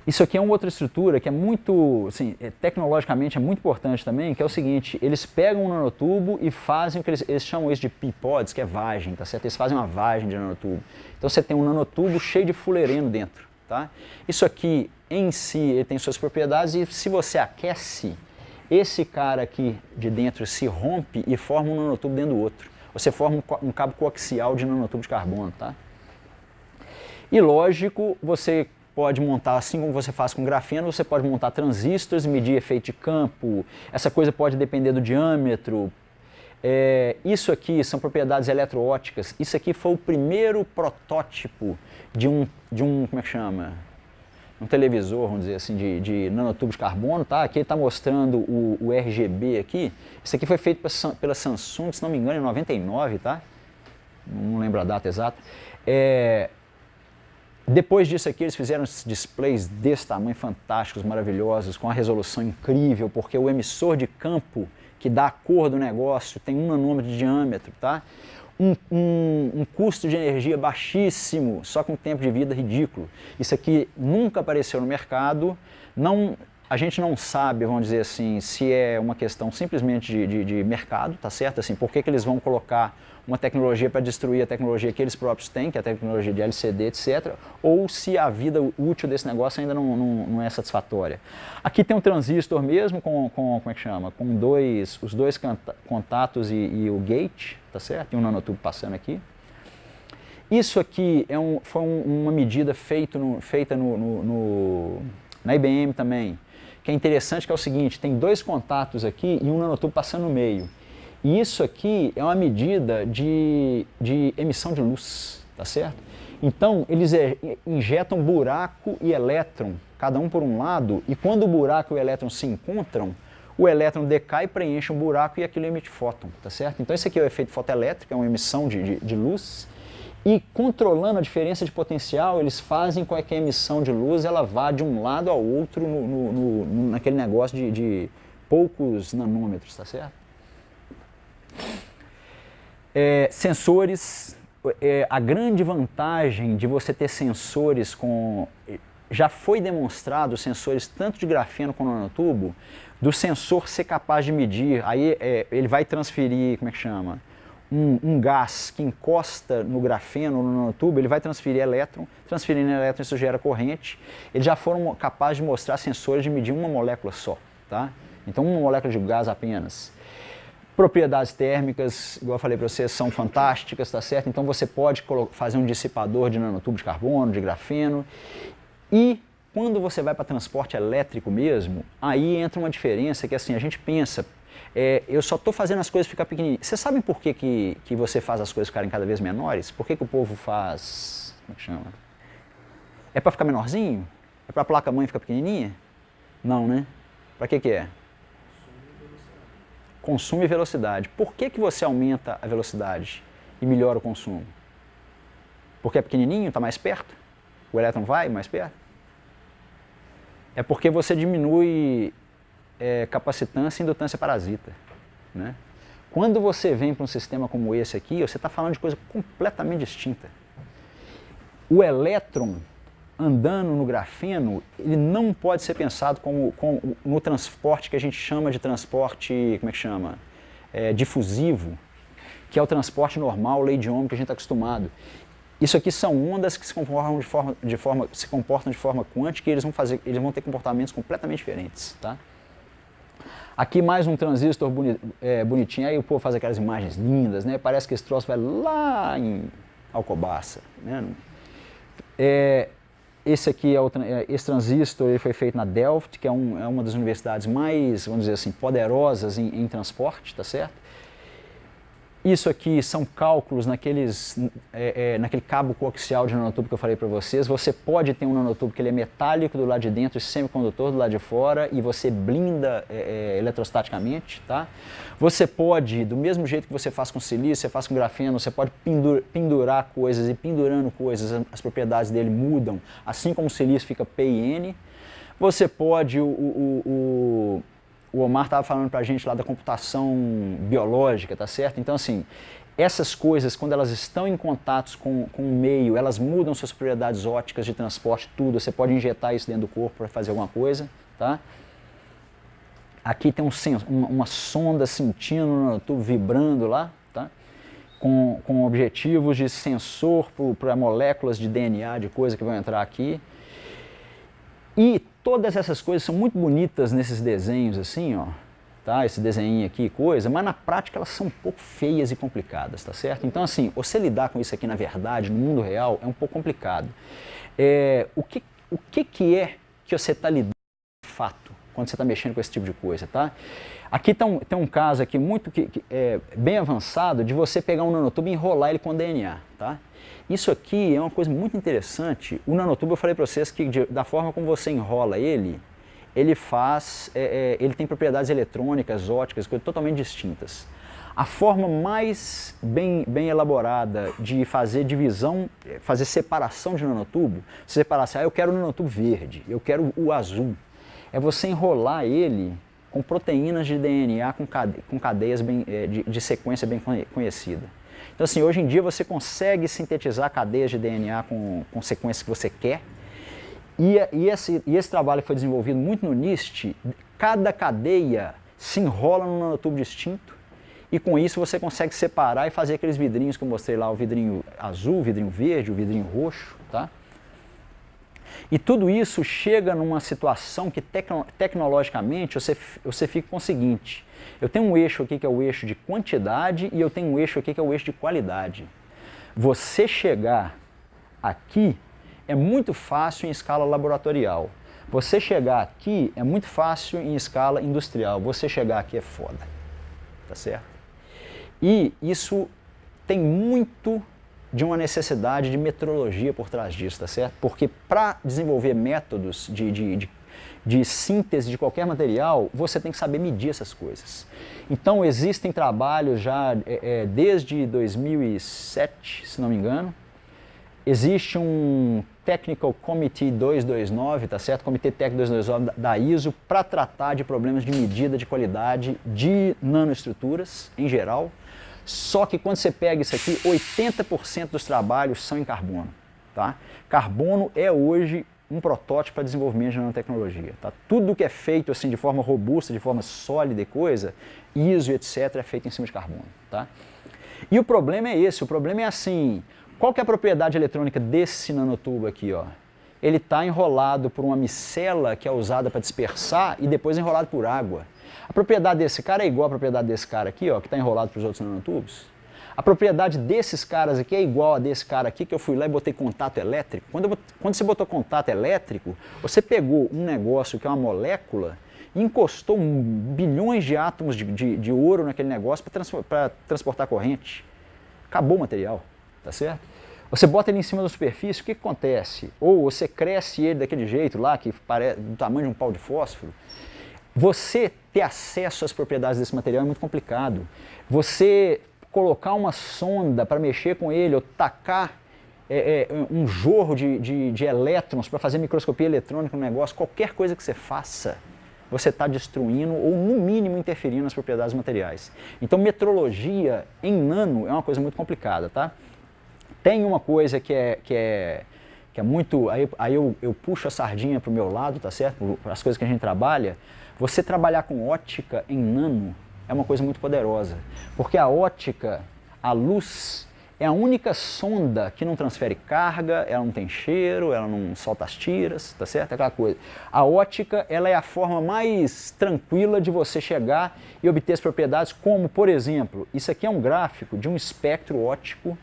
Isso aqui é uma outra estrutura que é muito, assim, tecnologicamente é muito importante também, que é o seguinte, eles pegam um nanotubo e fazem o que eles chamam isso de P-pods, que é vagem, tá certo? Eles fazem uma vagem de nanotubo. Então você tem um nanotubo cheio de fulereno dentro, tá? Isso aqui, em si, ele tem suas propriedades e se você aquece, esse cara aqui de dentro se rompe e forma um nanotubo dentro do outro. Você forma um cabo coaxial de nanotubo de carbono, tá? E lógico, você pode montar, assim como você faz com grafeno, você pode montar transistores, medir efeito de campo, essa coisa pode depender do diâmetro. Isso aqui são propriedades eletroópticas, isso aqui foi o primeiro protótipo de um como é que chama? Um televisor, vamos dizer assim, de nanotubos de carbono, tá? Aqui ele está mostrando o RGB aqui, isso aqui foi feito pela Samsung, se não me engano, em 99, tá? Não lembro a data exata. Depois disso aqui, eles fizeram displays desse tamanho, fantásticos, maravilhosos, com a resolução incrível, porque o emissor de campo que dá a cor do negócio tem 1 nanômetro de diâmetro, tá? Um custo de energia baixíssimo, só com um tempo de vida ridículo. Isso aqui nunca apareceu no mercado, a gente não sabe, vamos dizer assim, se é uma questão simplesmente de mercado, tá certo? Assim, por que eles vão colocar uma tecnologia para destruir a tecnologia que eles próprios têm, que é a tecnologia de LCD, etc., ou se a vida útil desse negócio ainda não é satisfatória. Aqui tem um transistor mesmo, como é que chama? Com os dois contatos e o gate, tá certo? E um nanotubo passando aqui. Isso aqui foi uma medida feita na IBM também, que é interessante, que é o seguinte, tem 2 contatos aqui e um nanotubo passando no meio. E isso aqui é uma medida de emissão de luz, tá certo? Então, eles injetam buraco e elétron, cada um por um lado, e quando o buraco e o elétron se encontram, o elétron decai, preenche um buraco e aquilo emite fóton, tá certo? Então, esse aqui é o efeito fotoelétrico, é uma emissão de luz, e controlando a diferença de potencial, eles fazem com que a emissão de luz ela vá de um lado ao outro naquele negócio de poucos nanômetros, tá certo? Sensores, a grande vantagem de você ter sensores já foi demonstrado sensores tanto de grafeno como nanotubo, do sensor ser capaz de medir, aí ele vai transferir, como é que chama? Um gás que encosta no grafeno ou no nanotubo, ele vai transferir elétron, transferindo elétron isso gera corrente. Eles já foram capazes de mostrar sensores de medir uma molécula só, tá? Então uma molécula de gás apenas. Propriedades térmicas, igual eu falei para vocês, são fantásticas, tá certo? Então você pode fazer um dissipador de nanotubo de carbono, de grafeno. E quando você vai para transporte elétrico mesmo, aí entra uma diferença que assim, a gente pensa, eu só estou fazendo as coisas ficar pequenininhas. Vocês sabem por que você faz as coisas ficarem cada vez menores? Por que o povo faz, como é que chama? É para ficar menorzinho? É para a placa-mãe ficar pequenininha? Não, né? Para que é? Consumo e velocidade. Por que você aumenta a velocidade e melhora o consumo? Porque é pequenininho, está mais perto? O elétron vai mais perto? É porque você diminui capacitância e indutância parasita, né? Quando você vem para um sistema como esse aqui, você está falando de coisa completamente distinta. O elétron andando no grafeno, ele não pode ser pensado como no transporte que a gente chama de transporte, como é que chama? Difusivo, que é o transporte normal, lei de Ohm, que a gente está acostumado. Isso aqui são ondas que se comportam de forma quântica e eles vão ter comportamentos completamente diferentes, tá? Aqui mais um transistor bonitinho, aí o povo faz aquelas imagens lindas, né? Parece que esse troço vai lá em Alcobaça, né? Esse aqui esse transistor ele foi feito na Delft, que é uma das universidades mais, vamos dizer assim, poderosas em transporte, tá certo? Isso aqui são cálculos naquele cabo coaxial de nanotubo que eu falei para vocês. Você pode ter um nanotubo que ele é metálico do lado de dentro e semicondutor do lado de fora e você blinda eletrostaticamente, tá? Você pode, do mesmo jeito que você faz com silício, você faz com grafeno, você pode pendurar coisas e pendurando coisas, as propriedades dele mudam, assim como o silício fica P e N. Você pode, o Omar estava falando para a gente lá da computação biológica, tá certo? Então, assim, Essas coisas, quando elas estão em contato com o meio, elas mudam suas propriedades ópticas de transporte, tudo. Você pode injetar isso dentro do corpo para fazer alguma coisa, tá? Aqui tem uma sonda sentindo no nanotubo vibrando lá, tá? Com objetivos de sensor para moléculas de DNA, de coisa que vão entrar aqui. E todas essas coisas são muito bonitas nesses desenhos assim, ó. Tá, esse desenho aqui, coisa, mas na prática elas são um pouco feias e complicadas, tá certo? Então assim, você lidar com isso aqui na verdade, no mundo real, é um pouco complicado. O que é que você está lidando de fato, quando você está mexendo com esse tipo de coisa, tá? Aqui tem um caso aqui muito bem avançado de você pegar um nanotubo e enrolar ele com DNA, tá? Isso aqui é uma coisa muito interessante. O nanotubo, eu falei para vocês que da forma como você enrola ele tem propriedades eletrônicas, ópticas, coisas totalmente distintas. A forma mais bem elaborada de fazer divisão, fazer separação de nanotubo, separar assim, eu quero o nanotubo verde, eu quero o azul, é você enrolar ele com proteínas de DNA com cadeias de sequência bem conhecida. Então assim, hoje em dia você consegue sintetizar cadeias de DNA com sequências que você quer. E esse trabalho foi desenvolvido muito no NIST, cada cadeia se enrola num nanotubo distinto e com isso você consegue separar e fazer aqueles vidrinhos que eu mostrei lá, o vidrinho azul, o vidrinho verde, o vidrinho roxo, tá? E tudo isso chega numa situação que tecnologicamente você fica com o seguinte, eu tenho um eixo aqui que é o eixo de quantidade e eu tenho um eixo aqui que é o eixo de qualidade. Você chegar aqui é muito fácil em escala laboratorial. Você chegar aqui é muito fácil em escala industrial. Você chegar aqui é foda. Tá certo? E isso tem muito de uma necessidade de metrologia por trás disso, tá certo? Porque para desenvolver métodos de síntese de qualquer material, você tem que saber medir essas coisas. Então existem trabalhos já desde 2007, se não me engano. Existe um Technical Committee 229, tá certo? Comitê Técnico 229 da ISO para tratar de problemas de medida de qualidade de nanoestruturas em geral. Só que quando você pega isso aqui, 80% dos trabalhos são em carbono, tá? Carbono é hoje um protótipo para desenvolvimento de nanotecnologia, tá? Tudo que é feito assim de forma robusta, de forma sólida e coisa, ISO, etc, é feito em cima de carbono, tá? E o problema é esse, o problema é assim, qual que é a propriedade eletrônica desse nanotubo aqui, ó? Ele está enrolado por uma micela que é usada para dispersar e depois enrolado por água. A propriedade desse cara é igual à propriedade desse cara aqui, ó, que está enrolado para os outros nanotubos. A propriedade desses caras aqui é igual a desse cara aqui, que eu fui lá e botei contato elétrico. Quando você botou contato elétrico, você pegou um negócio que é uma molécula e encostou bilhões de átomos de ouro naquele negócio para transportar corrente. Acabou o material. Tá certo? Você bota ele em cima da superfície, o que acontece? Ou você cresce ele daquele jeito lá, que parece do tamanho de um pau de fósforo. Você ter acesso às propriedades desse material é muito complicado. Você colocar uma sonda para mexer com ele, ou tacar um jorro de elétrons para fazer microscopia eletrônica no negócio, qualquer coisa que você faça, você está destruindo ou, no mínimo, interferindo nas propriedades materiais. Então, metrologia em nano é uma coisa muito complicada, tá? Tem uma coisa que é muito... Aí eu puxo a sardinha para o meu lado, tá certo? As coisas que a gente trabalha. Você trabalhar com ótica em nano é uma coisa muito poderosa. Porque a ótica, a luz, é a única sonda que não transfere carga, ela não tem cheiro, ela não solta as tiras, tá certo? Aquela coisa. A ótica, ela é a forma mais tranquila de você chegar e obter as propriedades, como, por exemplo, isso aqui é um gráfico de um espectro óptico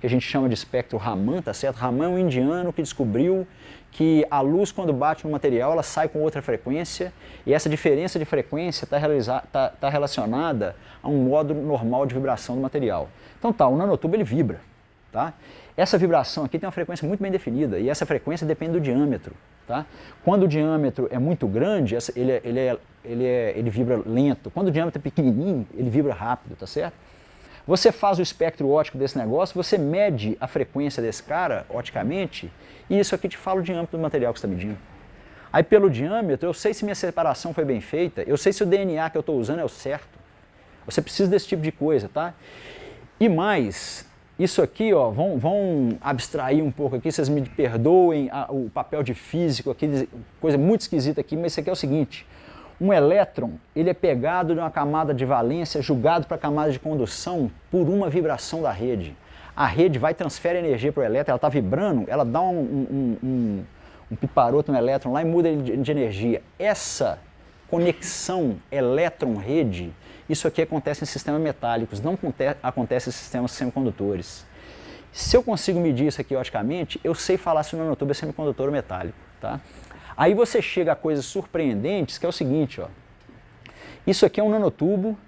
que a gente chama de espectro Raman, tá certo? Raman é um indiano que descobriu que a luz, quando bate no material, ela sai com outra frequência, e essa diferença de frequência está relacionada a um modo normal de vibração do material. Então tá, o nanotubo ele vibra, tá? Essa vibração aqui tem uma frequência muito bem definida, e essa frequência depende do diâmetro, tá? Quando o diâmetro é muito grande, ele vibra lento. Quando o diâmetro é pequenininho, ele vibra rápido, tá certo? Você faz o espectro óptico desse negócio, você mede a frequência desse cara, oticamente, e isso aqui te fala o diâmetro do material que você está medindo. Aí pelo diâmetro, eu sei se minha separação foi bem feita, eu sei se o DNA que eu estou usando é o certo. Você precisa desse tipo de coisa, tá? E mais, isso aqui, ó, vão abstrair um pouco aqui, vocês me perdoem o papel de físico aqui, coisa muito esquisita aqui, mas isso aqui é o seguinte, um elétron, ele é pegado de uma camada de valência, jogado para a camada de condução por uma vibração da rede. A rede vai transfere energia para o elétron, ela está vibrando, ela dá um piparoto no elétron lá e muda ele de energia. Essa conexão elétron-rede, isso aqui acontece em sistemas metálicos, não acontece em sistemas semicondutores. Se eu consigo medir isso aqui oticamente, eu sei falar se o nanotubo é semicondutor ou metálico. Tá? Aí você chega a coisas surpreendentes, que é o seguinte, ó. Isso aqui é um nanotubo,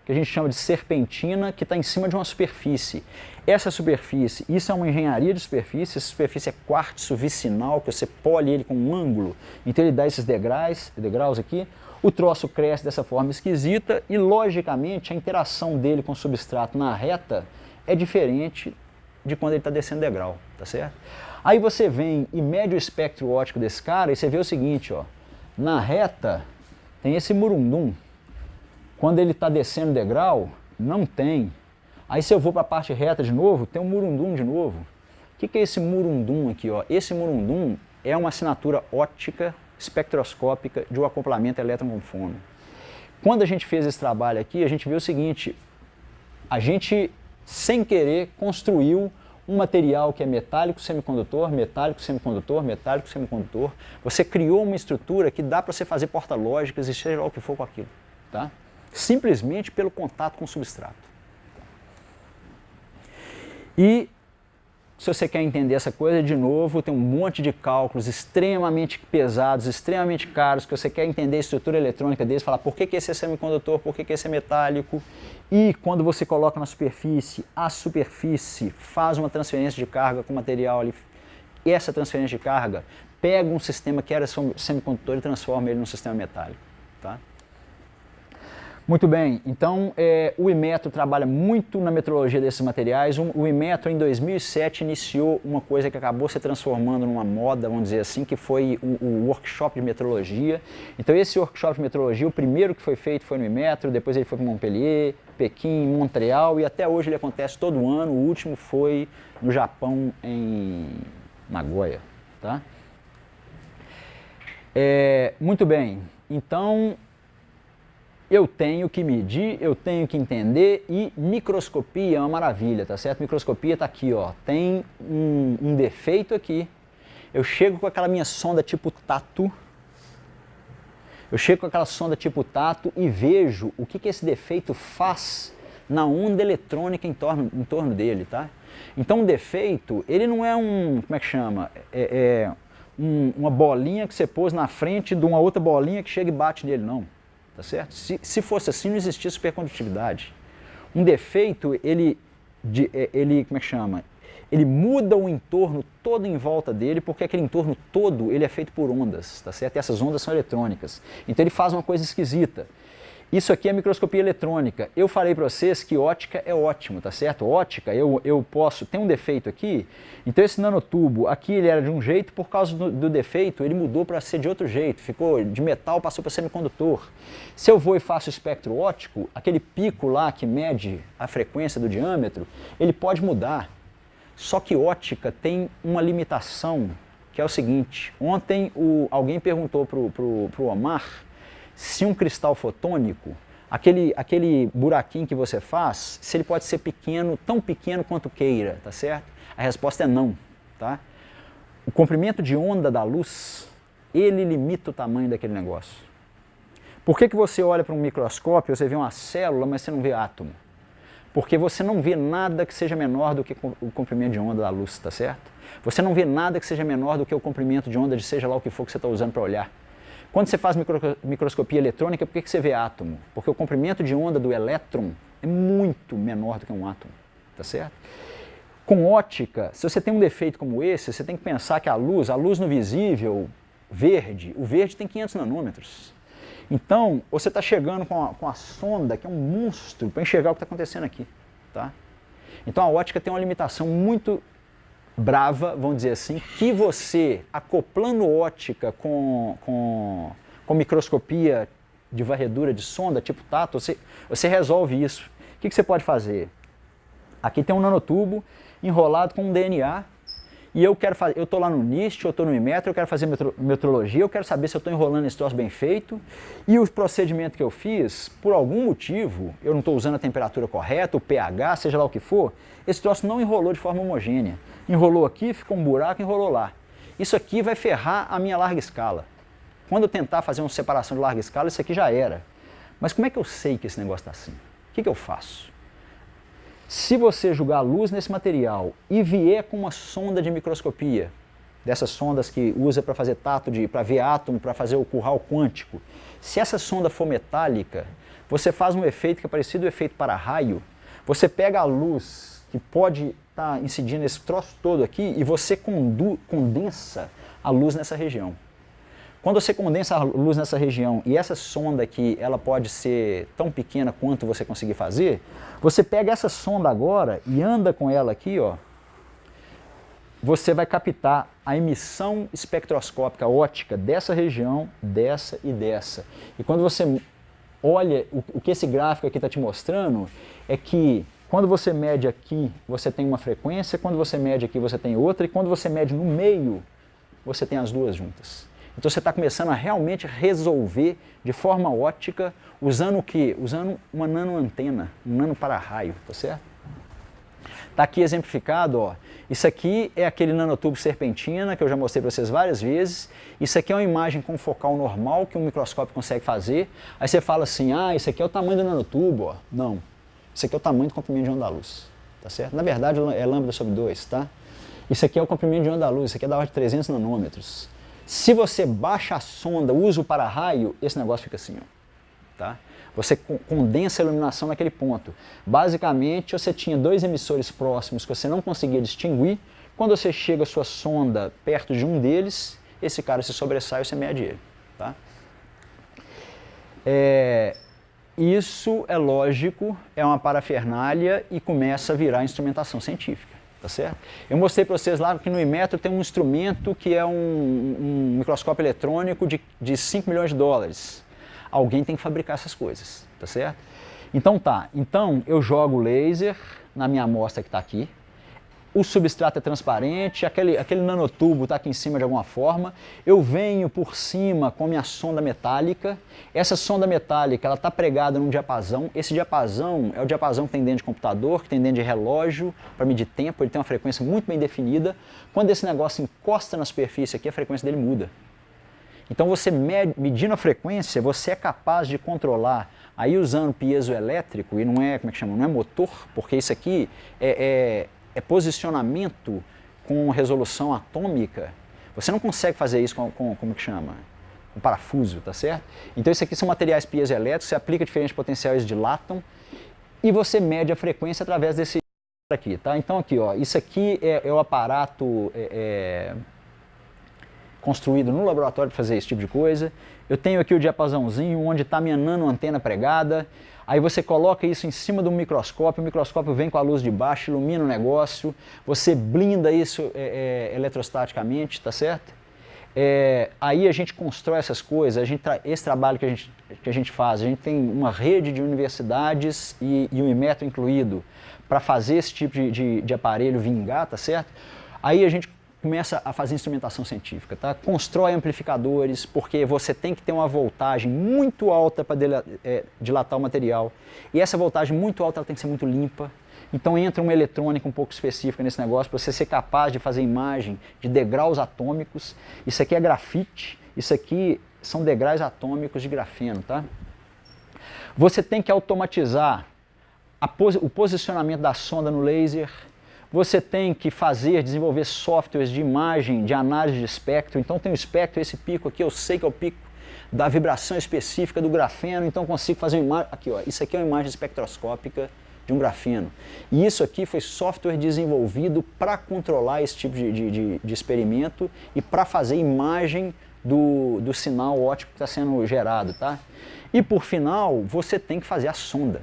que a gente chama de serpentina, que está em cima de uma superfície. Essa superfície, isso é uma engenharia de superfície, essa superfície é quartzo vicinal, que você pole ele com um ângulo, então ele dá esses degraus aqui, o troço cresce dessa forma esquisita e, logicamente, a interação dele com o substrato na reta é diferente de quando ele está descendo degrau, tá certo? Aí você vem e mede o espectro óptico desse cara e você vê o seguinte, ó, na reta tem esse murundum. Quando ele está descendo degrau, não tem. Aí se eu vou para a parte reta de novo, tem um murundum de novo. O que é esse murundum aqui? Ó? Esse murundum é uma assinatura óptica espectroscópica de um acoplamento elétron-conforme. Quando a gente fez esse trabalho aqui, a gente viu o seguinte, a gente, sem querer, construiu um material que é metálico semicondutor, metálico semicondutor, metálico semicondutor. Você criou uma estrutura que dá para você fazer porta-lógicas e seja lá o que for com aquilo. Tá? Simplesmente pelo contato com o substrato. E se você quer entender essa coisa, de novo, tem um monte de cálculos extremamente pesados, extremamente caros, que você quer entender a estrutura eletrônica deles, falar por que esse é semicondutor, por que esse é metálico, e quando você coloca na superfície, a superfície faz uma transferência de carga com o material ali, e essa transferência de carga pega um sistema que era semicondutor e transforma ele num sistema metálico. Tá? Muito bem, então o Inmetro trabalha muito na metrologia desses materiais. O Inmetro em 2007 iniciou uma coisa que acabou se transformando numa moda, vamos dizer assim, que foi o workshop de metrologia. Então esse workshop de metrologia, o primeiro que foi feito foi no Inmetro, depois ele foi para Montpellier, Pequim, Montreal e até hoje ele acontece todo ano. O último foi no Japão, em Nagoya. Tá? Muito bem, então eu tenho que medir, eu tenho que entender e microscopia é uma maravilha, tá certo? Microscopia está aqui, ó, tem um defeito aqui, eu chego com aquela minha sonda tipo tato, e vejo o que esse defeito faz na onda eletrônica em torno dele, tá? Então o defeito, ele não é como é que chama? Uma bolinha que você pôs na frente de uma outra bolinha que chega e bate nele, não. Tá certo? Se fosse assim, não existia supercondutividade. Um defeito, ele como é que chama? Ele muda o entorno todo em volta dele, porque aquele entorno todo ele é feito por ondas, tá certo? E essas ondas são eletrônicas. Então ele faz uma coisa esquisita. Isso aqui é microscopia eletrônica. Eu falei para vocês que ótica é ótimo, tá certo? Ótica, eu posso... Tem um defeito aqui, então esse nanotubo aqui ele era de um jeito, por causa do defeito ele mudou para ser de outro jeito, ficou de metal, passou para semicondutor. Se eu vou e faço espectro óptico, aquele pico lá que mede a frequência do diâmetro, ele pode mudar. Só que ótica tem uma limitação, que é o seguinte, ontem alguém perguntou pro Omar se um cristal fotônico, aquele buraquinho que você faz, se ele pode ser pequeno, tão pequeno quanto queira, tá certo? A resposta é não, tá? O comprimento de onda da luz, ele limita o tamanho daquele negócio. Por que você olha para um microscópio, você vê uma célula, mas você não vê átomo? Porque você não vê nada que seja menor do que o comprimento de onda da luz, tá certo? Você não vê nada que seja menor do que o comprimento de onda de seja lá o que for que você está usando para olhar. Quando você faz microscopia eletrônica, por que você vê átomo? Porque o comprimento de onda do elétron é muito menor do que um átomo, tá certo? Com ótica, se você tem um defeito como esse, você tem que pensar que a luz no visível, verde, o verde tem 500 nanômetros. Então, você está chegando com a sonda, que é um monstro, para enxergar o que está acontecendo aqui, tá? Então a ótica tem uma limitação muito brava, vamos dizer assim, que você, acoplando ótica com microscopia de varredura de sonda, tipo tato, você resolve isso. O que você pode fazer? Aqui tem um nanotubo enrolado com um DNA e eu estou lá no NIST, eu estou no Inmetro, eu quero fazer metrologia, eu quero saber se eu estou enrolando esse troço bem feito e o procedimento que eu fiz, por algum motivo, eu não estou usando a temperatura correta, o pH, seja lá o que for, esse troço não enrolou de forma homogênea. Enrolou aqui, ficou um buraco, enrolou lá. Isso aqui vai ferrar a minha larga escala. Quando eu tentar fazer uma separação de larga escala, isso aqui já era. Mas como é que eu sei que esse negócio está assim? O que eu faço? Se você jogar luz nesse material e vier com uma sonda de microscopia, dessas sondas que usa para fazer tato, para ver átomo, para fazer o curral quântico, se essa sonda for metálica, você faz um efeito que é parecido ao efeito para-raio, você pega a luz que pode estar incidindo esse troço todo aqui e você condensa a luz nessa região. Quando você condensa a luz nessa região e essa sonda aqui, ela pode ser tão pequena quanto você conseguir fazer, você pega essa sonda agora e anda com ela aqui, ó, você vai captar a emissão espectroscópica óptica dessa região, dessa e dessa. E quando você olha o que esse gráfico aqui está te mostrando, é que quando você mede aqui, você tem uma frequência, quando você mede aqui, você tem outra, e quando você mede no meio, você tem as duas juntas. Então você está começando a realmente resolver de forma óptica, usando o quê? Usando uma nanoantena, um nano para-raio, tá certo? Está aqui exemplificado, ó. Isso aqui é aquele nanotubo serpentina que eu já mostrei para vocês várias vezes. Isso aqui é uma imagem com focal normal que um microscópio consegue fazer. Aí você fala assim, ah, isso aqui é o tamanho do nanotubo, ó. Não, isso aqui é o tamanho do comprimento de onda da luz, tá certo? Na verdade é lambda sobre 2, tá? Isso aqui é o comprimento de onda da luz, isso aqui é da ordem de 300 nanômetros. Se você baixa a sonda, usa o para-raio, esse negócio fica assim, ó, tá? Você condensa a iluminação naquele ponto. Basicamente, você tinha dois emissores próximos que você não conseguia distinguir. Quando você chega a sua sonda perto de um deles, esse cara se sobressai e você mede ele, tá? Isso é lógico, é uma parafernália e começa a virar instrumentação científica. Tá certo? Eu mostrei para vocês lá que no Inmetro tem um instrumento que é um microscópio eletrônico de 5 milhões de dólares. Alguém tem que fabricar essas coisas, tá certo? Então eu jogo o laser na minha amostra que está aqui, o substrato é transparente, aquele nanotubo está aqui em cima de alguma forma, eu venho por cima com a minha sonda metálica, essa sonda metálica ela está pregada num diapasão, esse diapasão é o diapasão que tem dentro de computador, que tem dentro de relógio, para medir tempo, ele tem uma frequência muito bem definida, quando esse negócio encosta na superfície aqui, a frequência dele muda. Então você medindo a frequência, você é capaz de controlar, aí usando piezoelétrico, e não é, como é que chama, não é motor, porque isso aqui é posicionamento com resolução atômica, você não consegue fazer isso como que chama? Com parafuso, tá certo? Então isso aqui são materiais piezoelétricos, você aplica diferentes potenciais, dilatam, e você mede a frequência através desse aqui, tá? Então aqui, ó, isso aqui é o aparato construído no laboratório para fazer esse tipo de coisa. Eu tenho aqui o diapasãozinho onde está minha nanoantena pregada. Aí você coloca isso em cima do microscópio, o microscópio vem com a luz de baixo, ilumina o negócio, você blinda isso eletrostaticamente, tá certo? Aí a gente constrói essas coisas, esse trabalho que a gente faz, a gente tem uma rede de universidades e o Inmetro incluído para fazer esse tipo de aparelho vingar, tá certo? Aí a gente começa a fazer instrumentação científica, tá? Constrói amplificadores, porque você tem que ter uma voltagem muito alta para dilatar o material. E essa voltagem muito alta ela tem que ser muito limpa. Então entra uma eletrônica um pouco específica nesse negócio para você ser capaz de fazer imagem de degraus atômicos. Isso aqui é grafite, isso aqui são degraus atômicos de grafeno, tá? Você tem que automatizar o posicionamento da sonda no laser. Você tem que desenvolver softwares de imagem, de análise de espectro. Então tem o espectro, esse pico aqui, eu sei que é o pico da vibração específica do grafeno, então consigo fazer uma imagem. Aqui, ó, isso aqui é uma imagem espectroscópica de um grafeno. E isso aqui foi software desenvolvido para controlar esse tipo de experimento e para fazer imagem do sinal óptico que está sendo gerado, tá? E por final, você tem que fazer a sonda.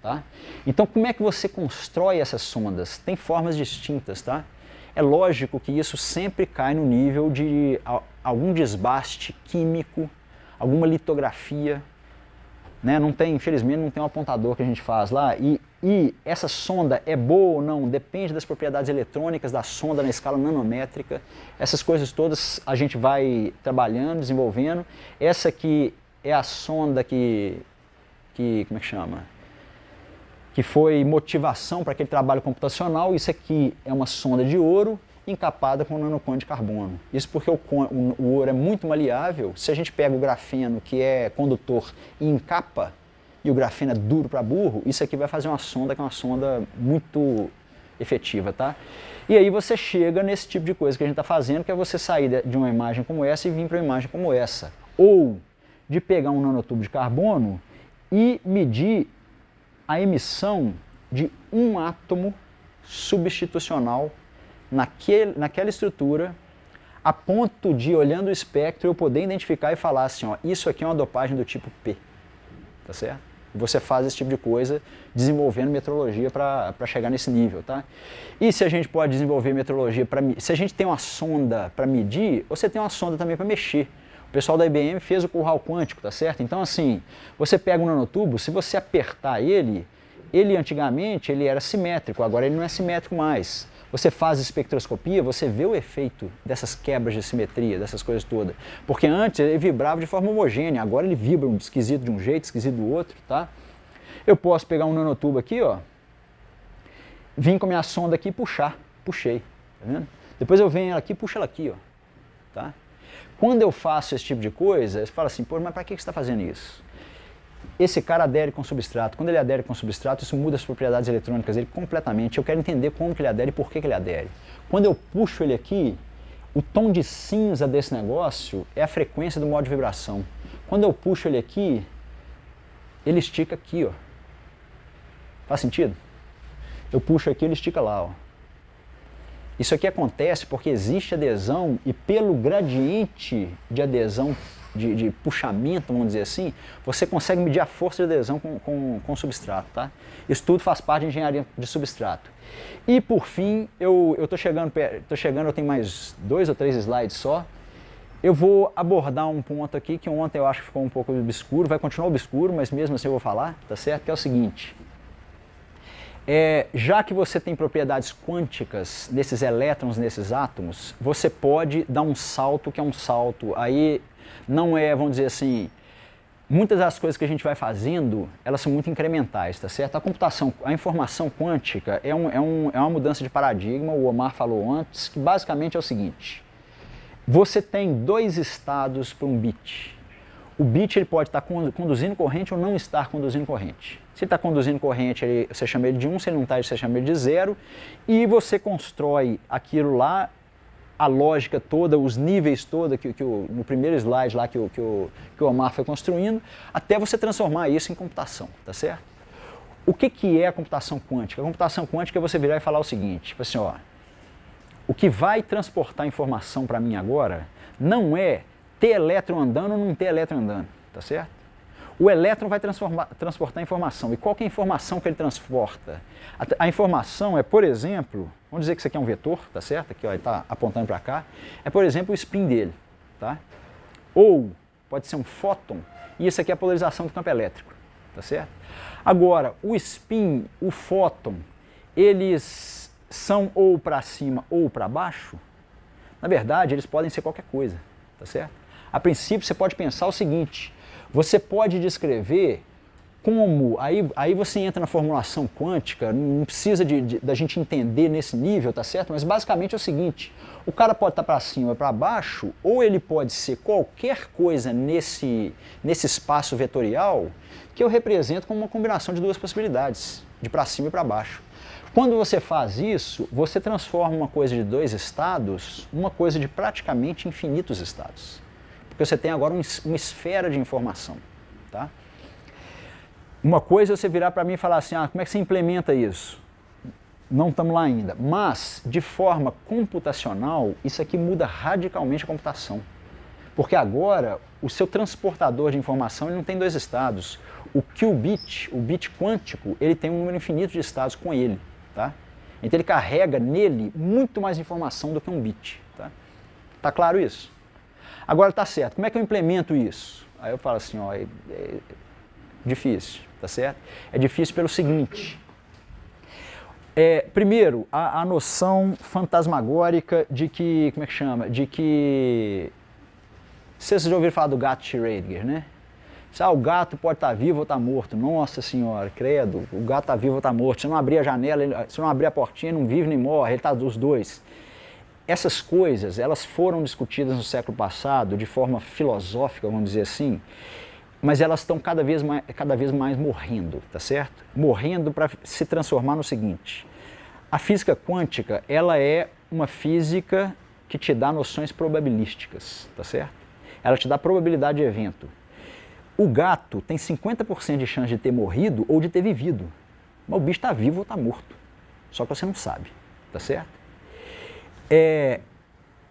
Tá? Então como é que você constrói essas sondas? Tem formas distintas, tá? É lógico que isso sempre cai no nível de algum desbaste químico, alguma litografia, né? Não tem, infelizmente, não tem um apontador que a gente faz lá. E essa sonda é boa ou não, depende das propriedades eletrônicas da sonda na escala nanométrica. Essas coisas todas a gente vai trabalhando, desenvolvendo. Essa aqui é a sonda que como é que chama? Que foi motivação para aquele trabalho computacional. Isso aqui é uma sonda de ouro encapada com nanocone de carbono. Isso porque o ouro é muito maleável. Se a gente pega o grafeno, que é condutor, e encapa, e o grafeno é duro para burro, isso aqui vai fazer uma sonda que é uma sonda muito efetiva, tá? E aí você chega nesse tipo de coisa que a gente está fazendo, que é você sair de uma imagem como essa e vir para uma imagem como essa. Ou de pegar um nanotubo de carbono e medir a emissão de um átomo substitucional naquela estrutura, a ponto de, olhando o espectro, eu poder identificar e falar assim, ó, isso aqui é uma dopagem do tipo P, tá certo? Você faz esse tipo de coisa desenvolvendo metrologia para chegar nesse nível, tá? E se a gente pode desenvolver metrologia se a gente tem uma sonda para medir, você tem uma sonda também para mexer. O pessoal da IBM fez o curral quântico, tá certo? Então assim, você pega um nanotubo, se você apertar ele antigamente ele era simétrico, agora ele não é simétrico mais. Você faz espectroscopia, você vê o efeito dessas quebras de simetria, dessas coisas todas. Porque antes ele vibrava de forma homogênea, agora ele vibra esquisito de um jeito, esquisito do outro, tá? Eu posso pegar um nanotubo aqui, ó, vim com a minha sonda aqui e puxar, puxei, tá vendo? Depois eu venho ela aqui e puxo ela aqui, ó, tá? Quando eu faço esse tipo de coisa, você fala assim, pô, mas para que você está fazendo isso? Esse cara adere com substrato. Quando ele adere com substrato, isso muda as propriedades eletrônicas dele completamente. Eu quero entender como que ele adere e por que ele adere. Quando eu puxo ele aqui, o tom de cinza desse negócio é a frequência do modo de vibração. Quando eu puxo ele aqui, ele estica aqui, ó. Faz sentido? Eu puxo aqui, ele estica lá, ó. Isso aqui acontece porque existe adesão e pelo gradiente de adesão, de puxamento, vamos dizer assim, você consegue medir a força de adesão com substrato, tá? Isso tudo faz parte de engenharia de substrato. E por fim, eu tô chegando, eu tenho mais 2 ou 3 slides só. Eu vou abordar um ponto aqui que ontem eu acho que ficou um pouco obscuro, vai continuar obscuro, mas mesmo assim eu vou falar, tá certo? Que é o seguinte. Já que você tem propriedades quânticas nesses elétrons, nesses átomos, você pode dar um salto que é um salto. Aí não é, vamos dizer assim, muitas das coisas que a gente vai fazendo, elas são muito incrementais, tá certo? A computação, a informação quântica é uma mudança de paradigma, o Omar falou antes, que basicamente é o seguinte. Você tem 2 estados para um bit. O bit ele pode estar conduzindo corrente ou não estar conduzindo corrente. Se está conduzindo corrente, você chama ele de 1, se ele não está, você chama ele de 0, e você constrói aquilo lá, a lógica toda, os níveis todos, no primeiro slide lá que o Omar foi construindo, até você transformar isso em computação, tá certo? O que é a computação quântica? A computação quântica é você virar e falar o seguinte, tipo assim, ó, o que vai transportar informação para mim agora não é ter elétron andando ou não ter elétron andando, tá certo? O elétron vai transportar informação. E qual que é a informação que ele transporta? A informação é, por exemplo, vamos dizer que isso aqui é um vetor, tá certo? Aqui ó, ele está apontando para cá. É, por exemplo, o spin dele, tá? Ou pode ser um fóton, e isso aqui é a polarização do campo elétrico, tá certo? Agora, o spin, o fóton, eles são ou para cima ou para baixo? Na verdade, eles podem ser qualquer coisa, tá certo? A princípio, você pode pensar o seguinte, você pode descrever como, aí você entra na formulação quântica, não precisa da gente entender nesse nível, tá certo? Mas basicamente é o seguinte, o cara pode estar para cima ou para baixo, ou ele pode ser qualquer coisa nesse espaço vetorial que eu represento como uma combinação de 2 possibilidades, de para cima e para baixo. Quando você faz isso, você transforma uma coisa de 2 estados numa coisa de praticamente infinitos estados. Porque você tem agora uma esfera de informação, tá? Uma coisa é você virar para mim e falar assim, como é que você implementa isso? Não estamos lá ainda, mas de forma computacional, isso aqui muda radicalmente a computação. Porque agora, o seu transportador de informação ele não tem 2 estados. O qubit, o bit quântico, ele tem um número infinito de estados com ele, tá? Então ele carrega nele muito mais informação do que um bit, tá? Tá claro isso? Agora tá certo, como é que eu implemento isso? Aí eu falo assim, ó, Difícil, tá certo? É difícil pelo seguinte. Primeiro, a noção fantasmagórica de que, como é que chama? De que, vocês já ouviram falar do gato Schrödinger, né? O gato pode estar vivo ou estar morto. Nossa senhora, credo, o gato está vivo ou está morto. Se não abrir a janela, se não abrir a portinha, ele não vive nem morre, ele está dos dois. Essas coisas, elas foram discutidas no século passado de forma filosófica, vamos dizer assim, mas elas estão cada vez mais morrendo, tá certo? Morrendo para se transformar no seguinte: a física quântica, ela é uma física que te dá noções probabilísticas, tá certo? Ela te dá probabilidade de evento. O gato tem 50% de chance de ter morrido ou de ter vivido, mas o bicho está vivo ou está morto, só que você não sabe, tá certo?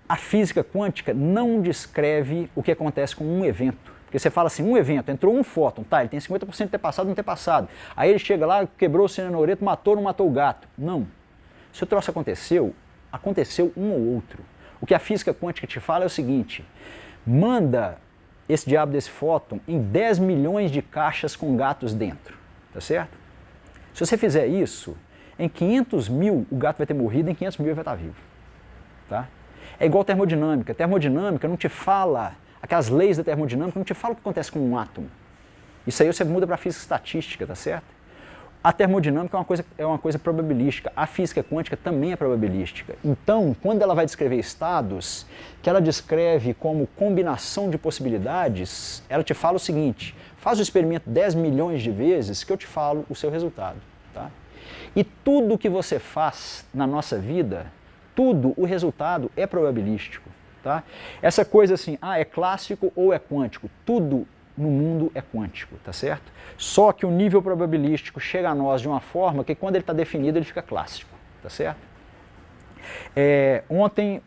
A física quântica não descreve o que acontece com um evento. Porque você fala assim, um evento, entrou um fóton, tá, ele tem 50% de ter passado ou não ter passado. Aí ele chega lá, quebrou o cianureto, matou ou não matou o gato. Não. Se o troço aconteceu, aconteceu um ou outro. O que a física quântica te fala é o seguinte: manda esse diabo desse fóton em 10 milhões de caixas com gatos dentro, tá certo? Se você fizer isso, em 500 mil o gato vai ter morrido, em 500 mil ele vai estar vivo, tá? É igual termodinâmica. Termodinâmica não te fala, aquelas leis da termodinâmica não te falam o que acontece com um átomo. Isso aí você muda para a física estatística, tá certo? A termodinâmica é uma coisa probabilística, a física quântica também é probabilística. Então, quando ela vai descrever estados, que ela descreve como combinação de possibilidades, ela te fala o seguinte: faz o experimento 10 milhões de vezes que eu te falo o seu resultado. Tá? E tudo que você faz na nossa vida, tudo, o resultado é probabilístico. Tá? Essa coisa assim, é clássico ou é quântico, tudo no mundo é quântico, tá certo? Só que o nível probabilístico chega a nós de uma forma que quando ele está definido ele fica clássico, tá certo? Ontem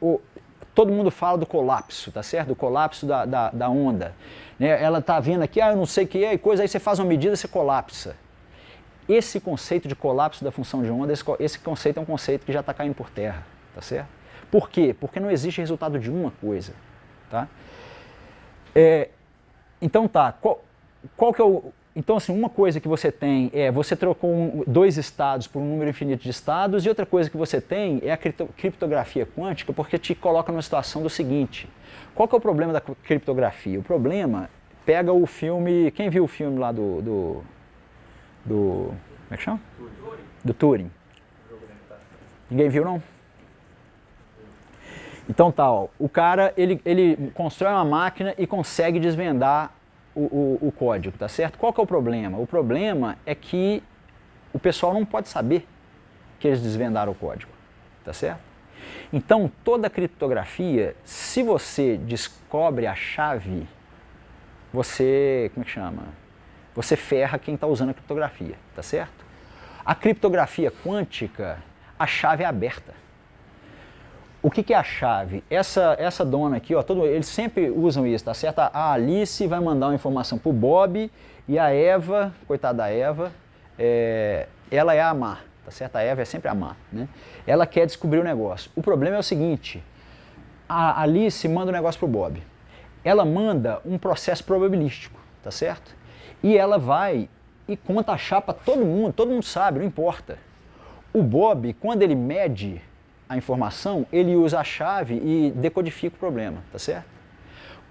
todo mundo fala do colapso, tá certo? Do colapso da onda. Né? Ela está vindo aqui, eu não sei o que é, e coisa, aí você faz uma medida e você colapsa. Esse conceito de colapso da função de onda, esse conceito é um conceito que já está caindo por terra, tá certo? Por quê? Porque não existe resultado de uma coisa, tá? Então tá, qual que é o... Então assim, uma coisa que você tem você trocou dois estados por um número infinito de estados, e outra coisa que você tem é a criptografia quântica, porque te coloca numa situação do seguinte: qual que é o problema da criptografia? O problema, pega o filme, quem viu o filme lá do como é que chama? Do Turing. Ninguém viu não? Então tá, o cara ele constrói uma máquina e consegue desvendar o código, tá certo? Qual que é o problema? O problema é que o pessoal não pode saber que eles desvendaram o código, tá certo? Então toda a criptografia, se você descobre a chave, você, como é que chama? Você ferra quem está usando a criptografia, tá certo? A criptografia quântica, a chave é aberta. O que é a chave? Essa dona aqui, ó, eles sempre usam isso, tá certo? A Alice vai mandar uma informação pro Bob e a Eva, coitada da Eva, ela é a má, tá certo? A Eva é sempre a má, né? Ela quer descobrir o negócio. O problema é o seguinte: a Alice manda um negócio pro Bob. Ela manda um processo probabilístico, tá certo? E ela vai e conta a chapa para todo mundo sabe, não importa. O Bob, quando ele mede a informação, ele usa a chave e decodifica o problema, tá certo?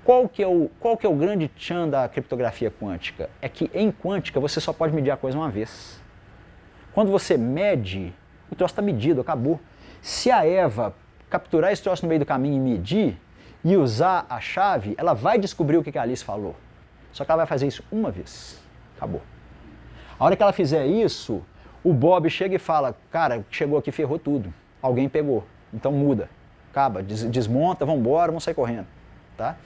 Qual que é o grande tchan da criptografia quântica? É que em quântica você só pode medir a coisa uma vez. Quando você mede, o troço está medido, acabou. Se a Eva capturar esse troço no meio do caminho e medir, e usar a chave, ela vai descobrir o que a Alice falou. Só que ela vai fazer isso uma vez. Acabou. A hora que ela fizer isso, o Bob chega e fala: cara, chegou aqui, ferrou tudo. Alguém pegou. Então muda. Acaba, desmonta, vamos embora, vamos sair correndo. Tá?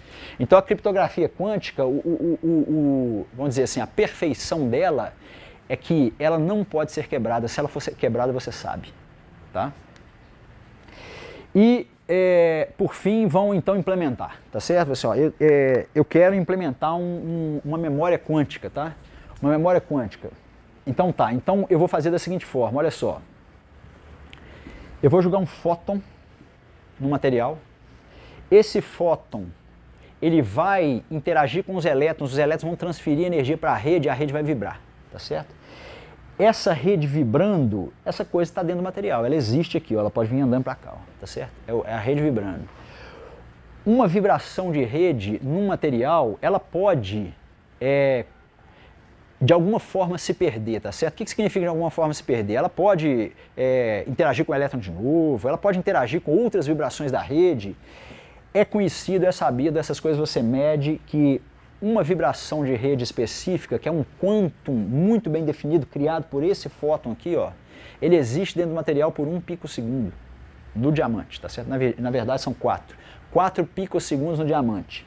Então a criptografia quântica, vamos dizer assim, a perfeição dela é que ela não pode ser quebrada. Se ela for quebrada, você sabe. Tá? E, por fim, vão então implementar, tá certo, pessoal? Eu quero implementar uma memória quântica, tá? Uma memória quântica. Então tá, então eu vou fazer da seguinte forma, olha só. Eu vou jogar um fóton no material. Esse fóton, ele vai interagir com os elétrons vão transferir energia para a rede vai vibrar, tá certo? Essa rede vibrando, essa coisa está dentro do material, ela existe aqui, ó, ela pode vir andando para cá, ó, tá certo? É a rede vibrando. Uma vibração de rede num material, ela pode, de alguma forma, se perder, tá certo? O que significa de alguma forma se perder? Ela pode interagir com o elétron de novo, ela pode interagir com outras vibrações da rede. É conhecido, é sabido, essas coisas você mede que uma vibração de rede específica, que é um quantum muito bem definido, criado por esse fóton aqui, ó, ele existe dentro do material por 1 picosegundo do diamante, tá certo? Na verdade são 4 picosegundos no diamante.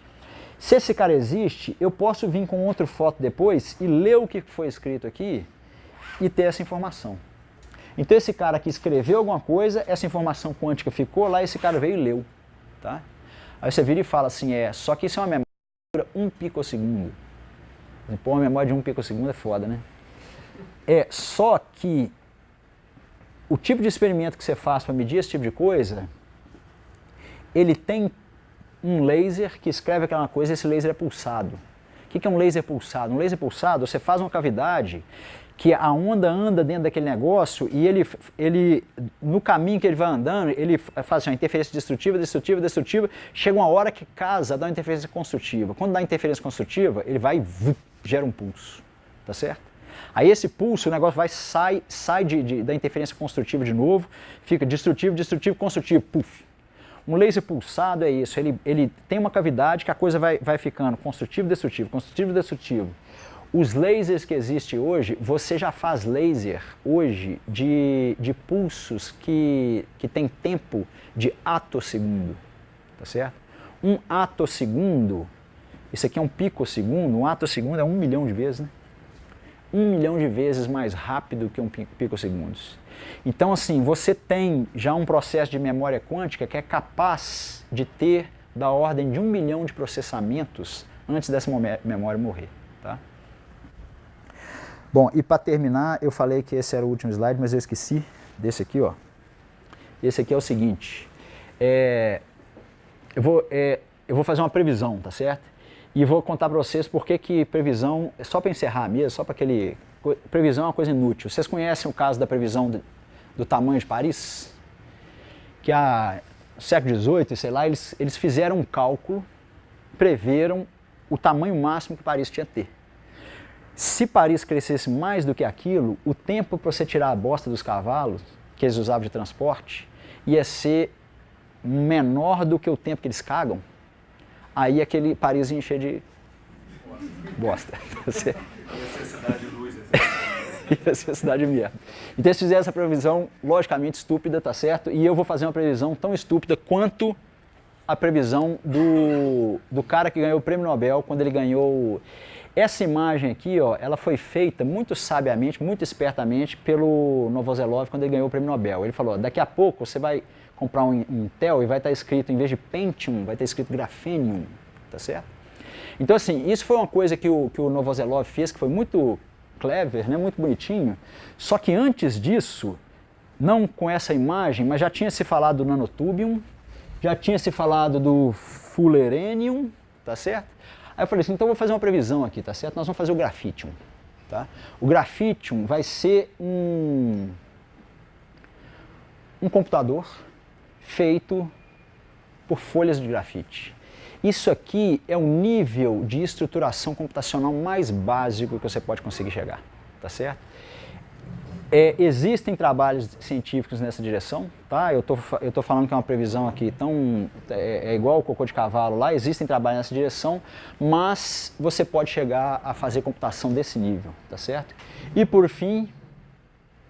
Se esse cara existe, eu posso vir com outro fóton depois e ler o que foi escrito aqui e ter essa informação. Então esse cara que escreveu alguma coisa, essa informação quântica ficou lá, esse cara veio e leu, tá? Aí você vira e fala assim, só que isso é uma memória de 1 picosegundo. Pô, uma memória de 1 picosegundo é foda, né? Só que o tipo de experimento que você faz para medir esse tipo de coisa, ele tem um laser que escreve aquela coisa, esse laser é pulsado. O que é um laser pulsado? Um laser pulsado, você faz uma cavidade que a onda anda dentro daquele negócio e ele no caminho que ele vai andando, ele faz assim, uma interferência destrutiva, destrutiva, destrutiva, chega uma hora que casa, dá uma interferência construtiva. Quando dá interferência construtiva, ele vai e gera um pulso, tá certo? Aí esse pulso, o negócio sai da interferência construtiva de novo, fica destrutivo, destrutivo, construtivo, puf. Um laser pulsado é isso, ele tem uma cavidade que a coisa vai ficando construtivo, destrutivo, construtivo, destrutivo. Os lasers que existem hoje, você já faz laser hoje de pulsos que tem tempo de atossegundo, tá certo? Um atossegundo, isso aqui é um picosegundo, um atossegundo é 1 milhão de vezes, né? 1 milhão de vezes mais rápido que um picosegundos. Então assim, você tem já um processo de memória quântica que é capaz de ter da ordem de 1 milhão de processamentos antes dessa memória morrer, tá? Bom, e para terminar, eu falei que esse era o último slide, mas eu esqueci desse aqui, ó. Esse aqui é o seguinte, eu vou fazer uma previsão, tá certo? E vou contar para vocês por que previsão, só para encerrar mesmo, só para aquele... Previsão é uma coisa inútil. Vocês conhecem o caso da previsão do tamanho de Paris? Que no século XVIII, sei lá, eles fizeram um cálculo, preveram o tamanho máximo que Paris tinha que ter. Se Paris crescesse mais do que aquilo, o tempo para você tirar a bosta dos cavalos, que eles usavam de transporte, ia ser menor do que o tempo que eles cagam. Aí aquele Paris ia encher de bosta. Ia ser cidade de luz. Ia ser cidade de merda. Então eles fizeram essa previsão logicamente estúpida, tá certo? E eu vou fazer uma previsão tão estúpida quanto a previsão do cara que ganhou o prêmio Nobel quando ele ganhou... Essa imagem aqui, ó, ela foi feita muito sabiamente, muito espertamente pelo Novoselov quando ele ganhou o prêmio Nobel. Ele falou, daqui a pouco você vai comprar um Intel e vai estar escrito, em vez de Pentium, vai estar escrito Graphenium, tá certo? Então assim, isso foi uma coisa que o Novoselov fez, que foi muito clever, né, muito bonitinho, só que antes disso, não com essa imagem, mas já tinha se falado do nanotubium, já tinha se falado do fullerenium, tá certo? Aí eu falei assim, então eu vou fazer uma previsão aqui, tá certo? Nós vamos fazer o grafitium, tá? O grafitium vai ser um computador feito por folhas de grafite. Isso aqui é o nível de estruturação computacional mais básico que você pode conseguir chegar, tá certo? Existem trabalhos científicos nessa direção, tá? Eu tô falando que é uma previsão aqui tão... é igual o cocô de cavalo lá, existem trabalhos nessa direção, mas você pode chegar a fazer computação desse nível, tá certo? E por fim,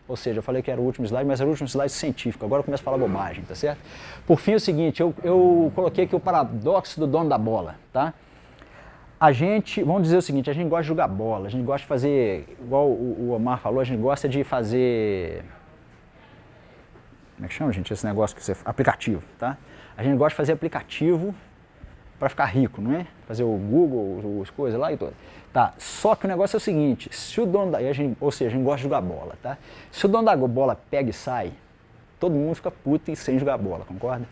ou seja, eu falei que era o último slide, mas era o último slide científico, agora eu começo a falar bobagem, tá certo? Por fim é o seguinte, eu coloquei aqui o paradoxo do dono da bola, tá? A gente, vamos dizer o seguinte, a gente gosta de jogar bola, a gente gosta de fazer, igual o Omar falou, a gente gosta de fazer, como é que chama, gente, esse negócio que você, aplicativo, tá? A gente gosta de fazer aplicativo para ficar rico, não é? Fazer o Google, as coisas lá e tudo. Tá, só que o negócio é o seguinte, se o dono da, ou seja, a gente gosta de jogar bola, tá? Se o dono da bola pega e sai, todo mundo fica puto e sem jogar bola, concorda?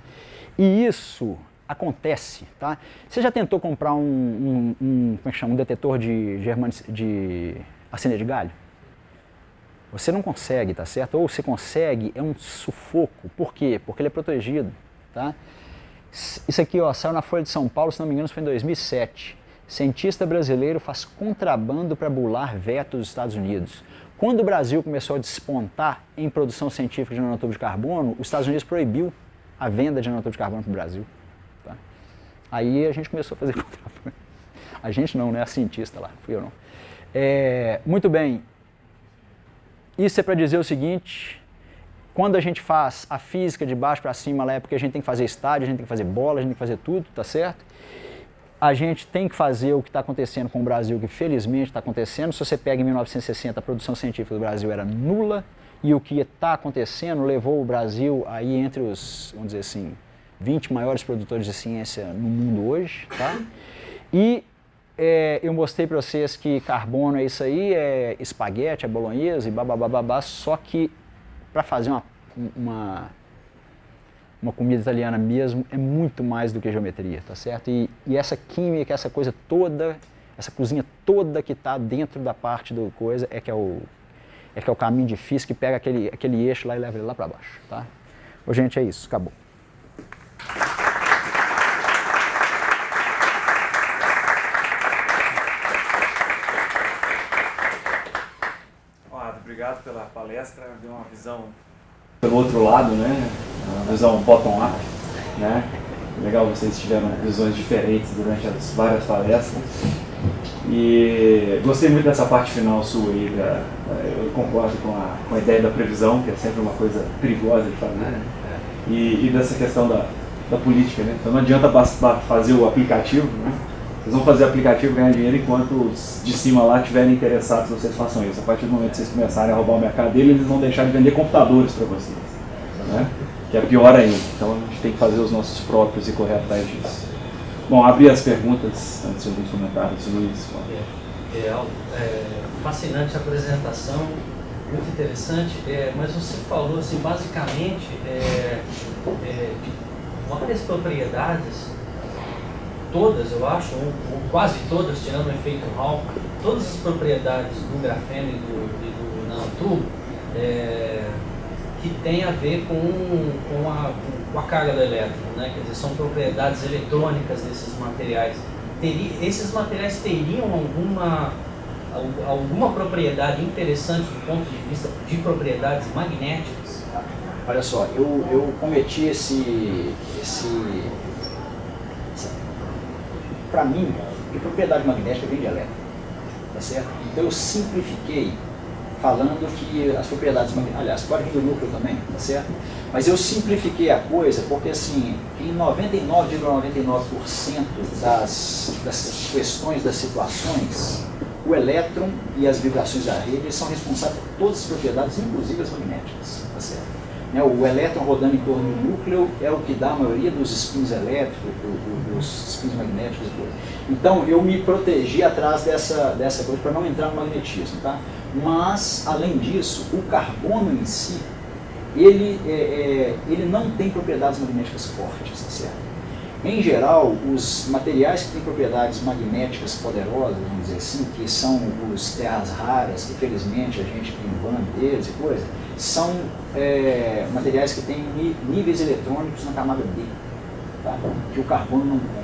E isso acontece, tá? Você já tentou comprar como é que chama? Um detetor de acender de galho? Você não consegue, tá certo? Ou você consegue, é um sufoco. Por quê? Porque ele é protegido, tá? Isso aqui, ó, saiu na Folha de São Paulo, se não me engano, foi em 2007. Cientista brasileiro faz contrabando para bular veto dos Estados Unidos. Quando o Brasil começou a despontar em produção científica de nanotubos de carbono, os Estados Unidos proibiu a venda de nanotubos de carbono para o Brasil. Tá? Aí a gente começou a fazer contrabando. A gente não, né? A cientista lá, fui eu não. Muito bem. Isso é para dizer o seguinte, quando a gente faz a física de baixo para cima, lá é porque a gente tem que fazer estádio, a gente tem que fazer bola, a gente tem que fazer tudo, tá certo? A gente tem que fazer o que está acontecendo com o Brasil, que felizmente está acontecendo. Se você pega em 1960, a produção científica do Brasil era nula, e o que está acontecendo levou o Brasil aí entre os, vamos dizer assim, 20 maiores produtores de ciência no mundo hoje, tá? E eu mostrei para vocês que carbono é isso aí, é espaguete, é bolonhesa e babá, só que para fazer uma comida italiana mesmo é muito mais do que geometria, tá certo? E essa química, essa coisa toda, essa cozinha toda que está dentro da parte do coisa é que é o caminho difícil que pega aquele eixo lá e leva ele lá para baixo, tá? Ô, gente, é isso, acabou. Obrigado pela palestra, deu uma visão pelo outro lado, né? Uma visão bottom-up, né? Legal, vocês tiveram visões diferentes durante as várias palestras. E gostei muito dessa parte final sua aí, eu concordo com a ideia da previsão, que é sempre uma coisa perigosa de fazer, e dessa questão da política, né? Então não adianta fazer o aplicativo, né? Vocês vão fazer aplicativo e ganhar dinheiro enquanto os de cima lá estiverem interessados que vocês façam isso. A partir do momento que vocês começarem a roubar o mercado deles, eles vão deixar de vender computadores para vocês, né? Que é pior ainda. Então a gente tem que fazer os nossos próprios e correr atrás disso. Bom, abrir as perguntas antes de alguns comentários. Luiz. Fascinante a apresentação, muito interessante, mas você falou assim, basicamente de várias propriedades, todas, eu acho, ou quase todas, tirando o efeito Hall, todas as propriedades do grafeno e do nanotubo que tem a ver com a carga do elétron, né? Quer dizer, são propriedades eletrônicas desses materiais. Esses materiais teriam alguma propriedade interessante do ponto de vista de propriedades magnéticas? Olha só, eu cometi para mim, que propriedade magnética vem de elétron, tá certo? Então eu simplifiquei falando que as propriedades magnéticas, aliás, pode vir do núcleo também, tá certo? Mas eu simplifiquei a coisa porque, assim, em 99,99% das questões, das situações, o elétron e as vibrações da rede são responsáveis por todas as propriedades, inclusive as magnéticas, tá certo? O elétron rodando em torno do núcleo é o que dá a maioria dos spins elétricos, dos spins magnéticos e tudo. Então, eu me protegi atrás dessa coisa para não entrar no magnetismo, tá? Mas, além disso, o carbono em si, ele não tem propriedades magnéticas fortes, tá certo? Em geral, os materiais que têm propriedades magnéticas poderosas, vamos dizer assim, que são os terras raras, que felizmente a gente tem um bando deles e coisa, são materiais que têm níveis eletrônicos na camada B, tá? Que o carbono não tem,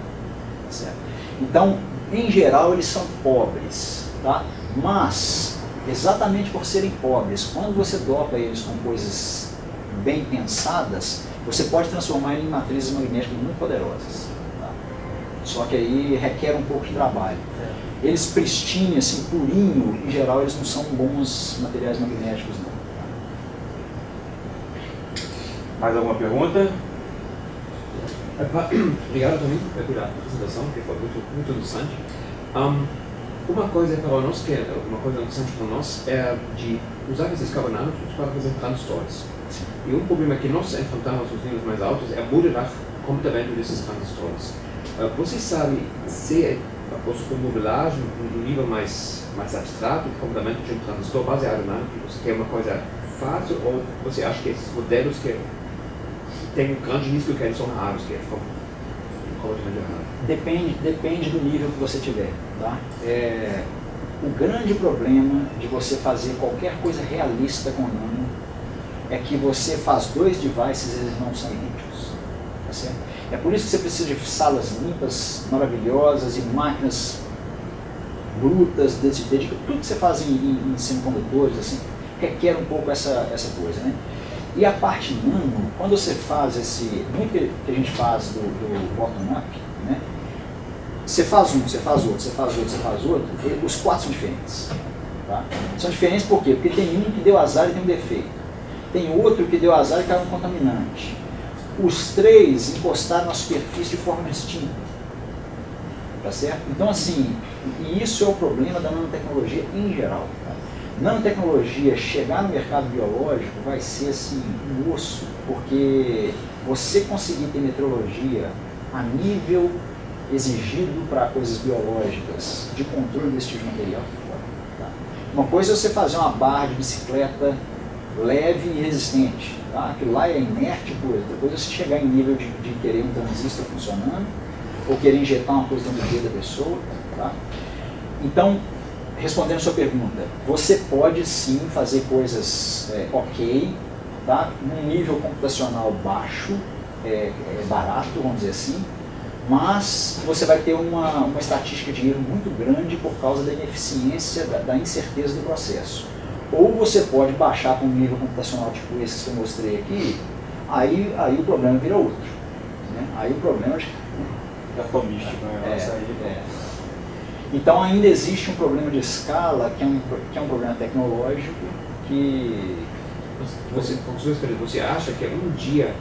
tá certo? Então, em geral, eles são pobres, tá? Mas, exatamente por serem pobres, quando você dopa eles com coisas bem pensadas, você pode transformar ele em matrizes magnéticas muito poderosas, tá? Só que aí requer um pouco de trabalho. Eles pristine, assim, purinho, em geral, eles não são bons materiais magnéticos, não. Mais alguma pergunta? Obrigado também pela apresentação, que foi muito interessante. Uma coisa para nós uma coisa interessante para nós é de usar esses carbonatos para fazer transistores. E um problema que nós enfrentamos nos níveis mais altos é modelar o comportamento desses transistores. Você sabe se a sua modelagem no nível mais abstrato, o comportamento de um transistor baseado em nanotubos, que é uma coisa fácil, ou você acha que esses modelos que têm um grande risco que eles são raros, que Depende do nível que você tiver. Tá? O grande problema de você fazer qualquer coisa realista com nano é que você faz 2 devices e eles não são idênticos. Tá certo? É por isso que você precisa de salas limpas, maravilhosas e máquinas brutas, tudo que você faz em semicondutores, assim, requer um pouco essa coisa, né? E a parte nano, quando você faz muito que a gente faz do bottom-up, né? Você faz um, você faz outro, você faz outro, você faz outro, os 4 são diferentes. Tá? São diferentes por quê? Porque tem um que deu azar e tem um defeito. Tem outro que deu azar e caiu um contaminante. Os 3 encostaram na superfície de forma distinta. Tá certo? Então, assim, e isso é o problema da nanotecnologia em geral. Tá? Nanotecnologia chegar no mercado biológico vai ser assim, um osso, porque você conseguir ter metrologia a nível exigido para coisas biológicas, de controle desse tipo de material, tá? Uma coisa é você fazer uma barra de bicicleta leve e resistente, tá? Aquilo lá é inerte, outra coisa é você chegar em nível de querer um transistor funcionando, ou querer injetar uma coisa dentro do dia da pessoa, tá? Então, respondendo a sua pergunta, você pode sim fazer coisas ok, tá? Num nível computacional baixo, barato, vamos dizer assim, mas você vai ter uma estatística de erro muito grande por causa da ineficiência, da incerteza do processo. Ou você pode baixar para um nível computacional tipo esse que eu mostrei aqui, aí o problema vira outro. Né? Aí o problema é atomístico, né? Então ainda existe um problema de escala, que é um problema tecnológico, que... Você acha que um dia,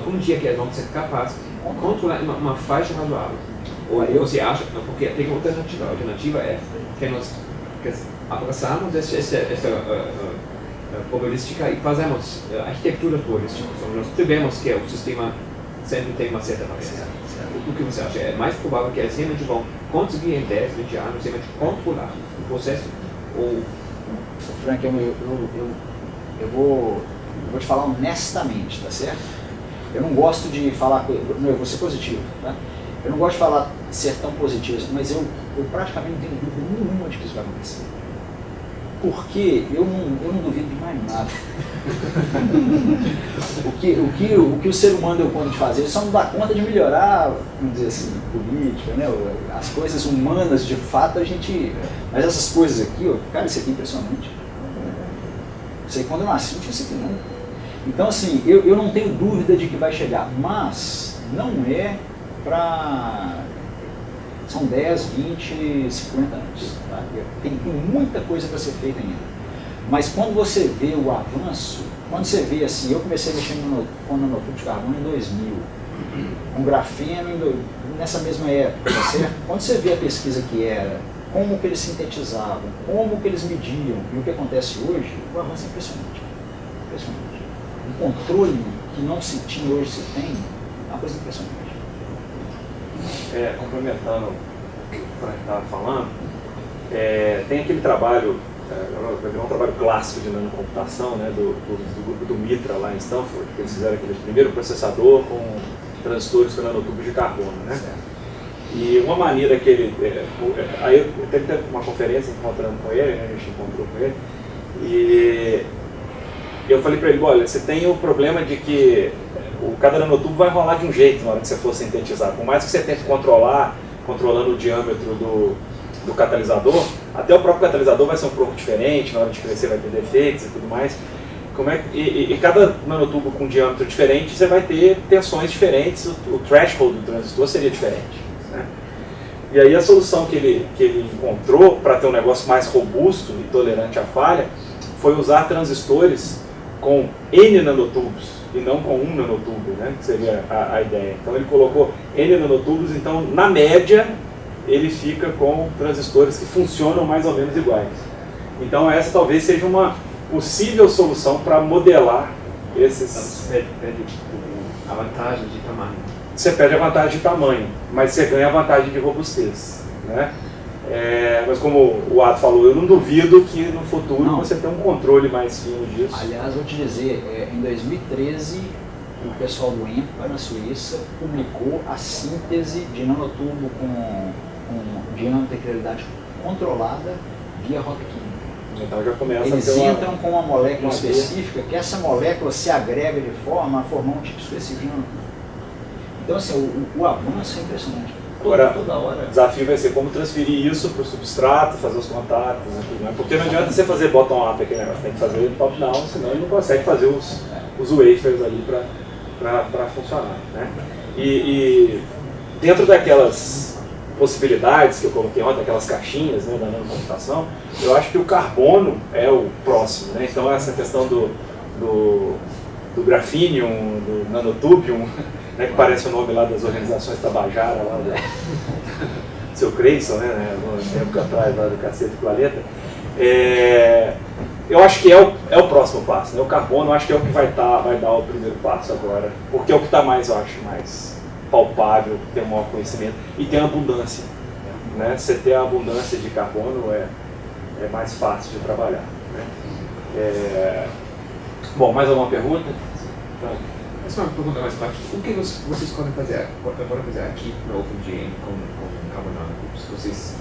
um dia que eles vão ser capazes de controlar uma faixa razoável? Ou você acha, porque tem outra alternativa, a alternativa é que nós abraçamos essa probabilística e fazemos arquiteturas probabilísticas. Nós tivemos que o sistema sempre tem uma certa variação. O que você acha? É mais provável que eles realmente vão conseguir em 10, 20 anos realmente controlar o processo? Ou... Frank, eu vou te falar honestamente, tá certo? Eu não gosto de falar, eu vou ser positivo, tá? Eu não gosto de falar ser tão positivo, mas eu praticamente não tenho dúvida nenhuma de que isso vai acontecer. Porque eu não duvido de mais nada. o que o ser humano deu conta de fazer, ele só não dá conta de melhorar, vamos dizer assim, política, né? As coisas humanas, de fato, a gente... Mas essas coisas aqui, cara, isso aqui é impressionante. Isso aí, quando eu nasci, não tinha isso aqui não. Então, assim, eu não tenho dúvida de que vai chegar, mas não é para... São 10, 20, 50 anos. Tá? Tem muita coisa para ser feita ainda. Mas quando você vê o avanço, quando você vê assim, eu comecei a mexer com nanotubos de carbono em 2000, com grafeno nessa mesma época, tá certo? Quando você vê a pesquisa que era, como que eles sintetizavam, como que eles mediam e o que acontece hoje, o avanço é impressionante. Impressionante. Um controle que não se tinha, hoje se tem, é uma coisa impressionante. Complementando o que o Frank estava falando, tem aquele trabalho, vai virar um trabalho clássico de nanocomputação, né, do grupo do Mitra lá em Stanford, que eles fizeram aquele primeiro processador com transistores com nanotubos de carbono, né? E uma maneira que ele... aí eu teve uma conferência encontrando com ele, né, a gente encontrou com ele, e eu falei para ele, olha, você tem o problema de que cada nanotubo vai rolar de um jeito na hora que você for sintetizar. Por mais que você tente controlando o diâmetro do catalisador, até o próprio catalisador vai ser um pouco diferente, na hora de crescer vai ter defeitos e tudo mais. E cada nanotubo com diâmetro diferente, você vai ter tensões diferentes, o threshold do transistor seria diferente. Né? E aí a solução que ele encontrou para ter um negócio mais robusto e tolerante à falha foi usar transistores com N nanotubos e não com um nanotubo, né? Que seria a ideia. Então ele colocou N nanotubos, então na média ele fica com transistores que funcionam mais ou menos iguais. Então essa talvez seja uma possível solução para modelar esses... Então, você perde a vantagem de tamanho. Você perde a vantagem de tamanho, mas você ganha a vantagem de robustez, né? Mas como o Ato falou, eu não duvido que no futuro você tenha um controle mais fino disso. Aliás, vou te dizer, em 2013 o pessoal do EMPA, na Suíça, publicou a síntese de nanotubo com diâmetro e crialidade controlada via rota química. Então já começa Eles a ter entram com uma molécula uma específica, que essa molécula se agrega de forma a formar um tipo específico de nanotubo. Então, assim, o avanço é impressionante. Agora, Toda hora. O desafio vai ser como transferir isso para o substrato, fazer os contatos, né? Porque não adianta você fazer bottom-up aquele negócio, tem que fazer top-down, senão ele não consegue fazer os wafers ali para funcionar. Né? E dentro daquelas possibilidades que eu coloquei ontem, aquelas caixinhas, né, da nanocomputação, eu acho que o carbono é o próximo. Né? Então essa questão do grafinium, do nanotubium, né, que parece o nome lá das organizações Tabajara, lá do seu Creyson, né, um tempo atrás, lá do Cacete do Planeta. Eu acho que é o próximo passo, né? O carbono eu acho que é o que vai dar o primeiro passo agora, porque é o que está mais, eu acho, mais palpável, tem um maior conhecimento e tem abundância. Né? Você ter a abundância de carbono é mais fácil de trabalhar. Né? Bom, mais alguma pergunta? Essa é uma pergunta mais prática. O que vocês podem fazer aqui no OpenGN com Carbon Nanotubes? Vocês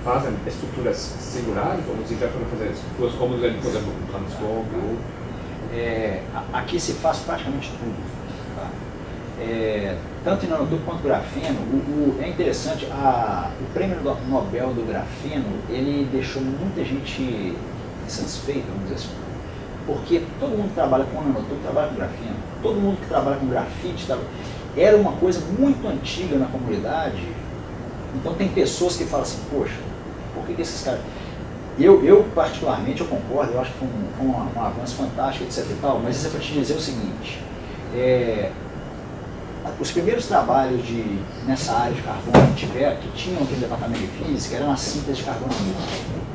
fazem estruturas singulares ou vocês já podem fazer estruturas como, por exemplo, um transform? Aqui se faz praticamente tudo. Tá? Tanto em nanotubo quanto grafeno. É interessante, o prêmio Nobel do grafeno, ele deixou muita gente insatisfeita, vamos dizer assim. Porque todo mundo que trabalha com nanotubo trabalha com grafeno, todo mundo que trabalha com grafite era uma coisa muito antiga na comunidade. Então tem pessoas que falam assim, poxa, por que esses caras... Eu particularmente, eu concordo, eu acho que foi um avanço fantástico, etc e tal, mas isso é para te dizer o seguinte, os primeiros trabalhos nessa área de carbono que tinham aquele departamento de física, era na síntese de carbono amorfo.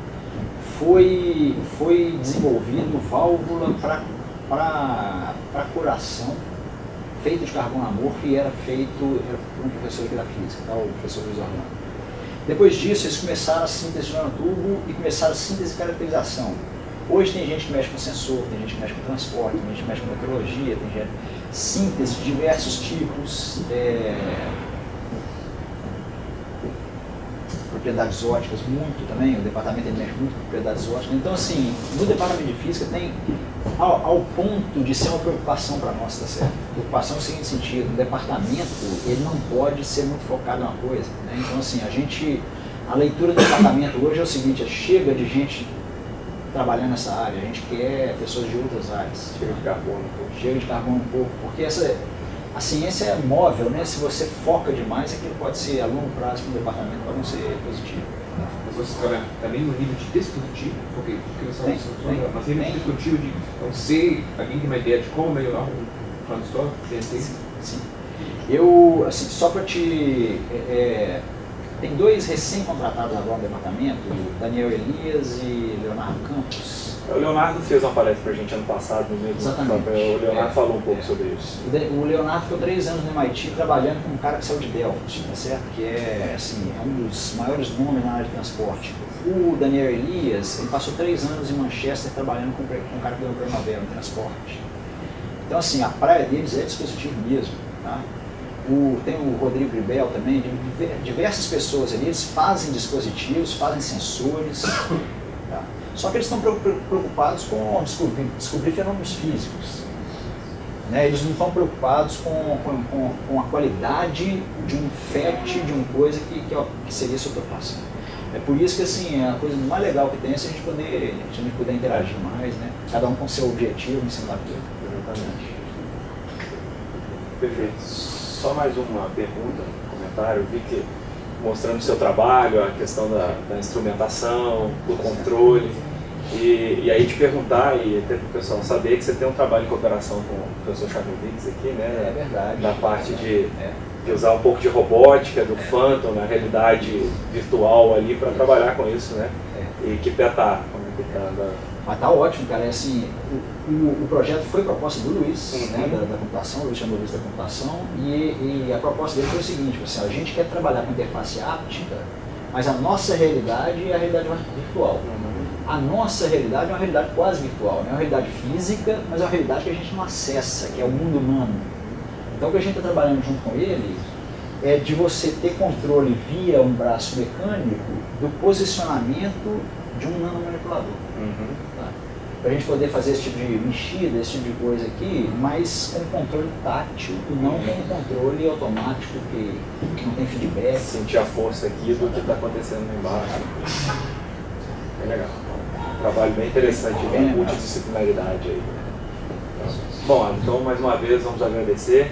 Foi desenvolvido válvula para coração feita de carbono amorfo e era por um professor aqui da física, tá? O professor Luiz Orlando. Depois disso, eles começaram a síntese de nanotubo e começaram a síntese de caracterização. Hoje tem gente que mexe com sensor, tem gente que mexe com transporte, tem gente que mexe com meteorologia, tem gente síntese de diversos tipos, propriedades óticas muito também, o departamento ele mexe muito com propriedades óticas. Então, assim, no departamento de física tem ao ponto de ser uma preocupação para nós, tá certo? Preocupação no seguinte sentido, o departamento ele não pode ser muito focado em uma coisa, né? Então, assim, a leitura do departamento hoje é o seguinte, chega de gente trabalhando nessa área, a gente quer pessoas de outras áreas. Chega de carbono um pouco. Chega de carbono um pouco, porque a ciência é móvel, né? Se você foca demais, aquilo pode ser a longo prazo para o departamento, pode não ser positivo. Mas você trabalha também no nível de descritivo, porque você está mas nível de descritivo de então, se alguém tem uma ideia de como melhorar um transistor, Sim. Eu, assim, só para te... tem dois recém-contratados agora no departamento, Daniel Elias e Leonardo Campos. O Leonardo fez uma palestra para a gente ano passado no mesmo. Exatamente. O Leonardo falou um pouco sobre isso. O Leonardo ficou 3 anos no MIT trabalhando com um cara que saiu de Delft, tá certo? Que é um dos maiores nomes na área de transporte. O Daniel Elias, ele passou 3 anos em Manchester trabalhando com um cara que deu um prêmio Nobel em transporte. Então, assim, a praia deles é dispositivo mesmo, tá? Tem o Rodrigo Gribel também, diversas pessoas ali, eles fazem dispositivos, fazem sensores, tá? Só que eles estão preocupados com descobrir fenômenos físicos. Né? Eles não estão preocupados com a qualidade de um FET, de uma coisa que seria sua preocupação. É por isso que assim, a coisa mais legal que tem é se a gente puder interagir mais, né? Cada um com seu objetivo em cima daquilo. Exatamente. Perfeito. Só mais uma pergunta, um comentário. Eu vi que mostrando o seu trabalho, a questão da instrumentação, do controle. E aí te perguntar, e até para o pessoal saber, que você tem um trabalho em cooperação com o professor Chamovitz aqui, né? É verdade. Na parte de usar um pouco de robótica, do Phantom, na realidade virtual ali, para trabalhar com isso, né? E que pé tá? Como é que tá andando? Mas tá ótimo, cara. É assim, o projeto foi proposta do Luiz, né, da computação, o Luiz chamou Luiz da computação, e a proposta dele foi o seguinte, assim, a gente quer trabalhar com interface áptica, mas a nossa realidade é a realidade virtual. A nossa realidade é uma realidade quase virtual, não é uma realidade física, mas é uma realidade que a gente não acessa, que é o mundo humano. Então o que a gente está trabalhando junto com ele é de você ter controle via um braço mecânico do posicionamento de um nanomanipulador. Tá? Para a gente poder fazer esse tipo de mexida, esse tipo de coisa aqui, mas com controle tátil e não com controle automático que não tem feedback. Sentir a força aqui do que está acontecendo lá embaixo. Bem legal. Um trabalho bem interessante, bem multidisciplinaridade aí. Bom, então mais uma vez vamos agradecer.